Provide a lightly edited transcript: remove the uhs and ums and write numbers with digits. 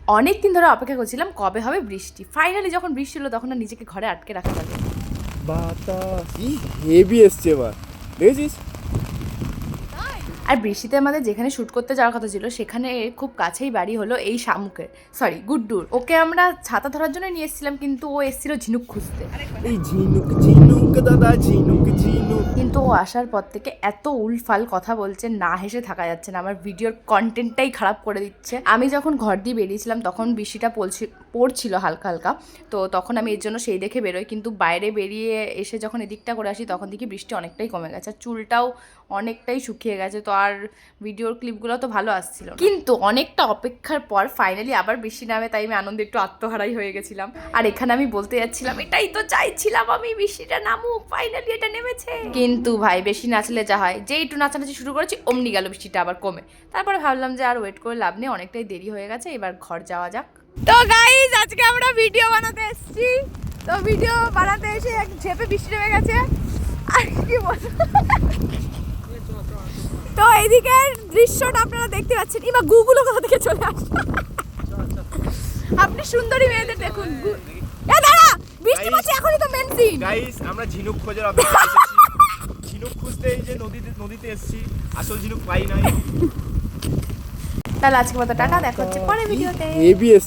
অনেক দিন ধরে অপেক্ষা করছিলাম কবে হবে বৃষ্টি। ফাইনালি যখন বৃষ্টি হলো তখন আর নিজেকে ঘরে আটকে রাখা গেল। বাতাস হেভি এসছে এবার, দেখেছিস? আর বৃষ্টিতে আমাদের যেখানে শ্যুট করতে যাওয়ার কথা ছিল সেখানে খুব কাছেই বাড়ি হলো এই শামুকের, সরি গুড্ডুর। ওকে আমরা ছাতা ধরার জন্য নিয়ে এসেছিলাম, কিন্তু ও এসেছিল ঝিনুক খুঁজতে। এই ঝিনুক ঝিনুক দাদা ঝিনুক ঝিনুক। কিন্তু ও আসার পর থেকে এত উলফাল কথা বলছে, না হেসে থাকা যাচ্ছে না। আমার ভিডিওর কন্টেন্টটাই খারাপ করে দিচ্ছে। আমি যখন ঘর দিয়ে বেরিয়েছিলাম তখন বৃষ্টিটা পড়ছিল হালকা হালকা, তো তখন আমি এর জন্য সেই দেখে বেরোই। কিন্তু বাইরে বেরিয়ে এসে যখন এদিকটা করে আসি তখন দেখি বৃষ্টি অনেকটাই কমে গেছে, আর চুলটাও অনেকটাই শুকিয়ে গেছে। তো আর ভিডিওর ক্লিপগুলো তো ভালো আসছিল না। কিন্তু অনেকটা অপেক্ষার পর ফাইনালি আবার বৃষ্টি নামে, তাই আমি আনন্দে একটু আত্মহারাই হয়ে গেছিলাম। আর এখানে আমি বলতে যাচ্ছিলাম এটাই তো চাইছিলাম আমি, বৃষ্টিটা নামুক, ফাইনালি এটা নেমেছে। কিন্তু ভাই বেশি নাচলে যা হয়, যেই একটু নাচানাচি শুরু করেছি অমনি গেল বৃষ্টিটা আবার কমে। তারপরে ভাবলাম যে আর ওয়েট করে লাভ নেই, অনেকটাই দেরি হয়ে গেছে, এবার ঘর যাওয়া যাক। তো গাইস আজকে আমরা ভিডিও বানাতে এসেছি। তো ভিডিও বানাতে এসে এক ঝেপে বৃষ্টি নেমে গেছে। আর কি বলবো, তো এইদিকের দৃশ্যটা আপনারা দেখতে পাচ্ছেন। এবার গুগুলো কোথা থেকে চলে আসছে, আপনি সুন্দরী মেয়েদের দেখুন। এ দাঁড়া, বৃষ্টি পড়ছে, এখনই তো মেন সিন। গাইস আমরা ঝিনুক খোঁজার অপেক্ষায় এসেছি। ঝিনুক খুঁজতে এই যে নদীতে এসেছি, আসল ঝিনুক পাই নাই। তাহলে আজকে মতো টাটা, দেখা হচ্ছে পরের ভিডিওতে। হেভি এসছে।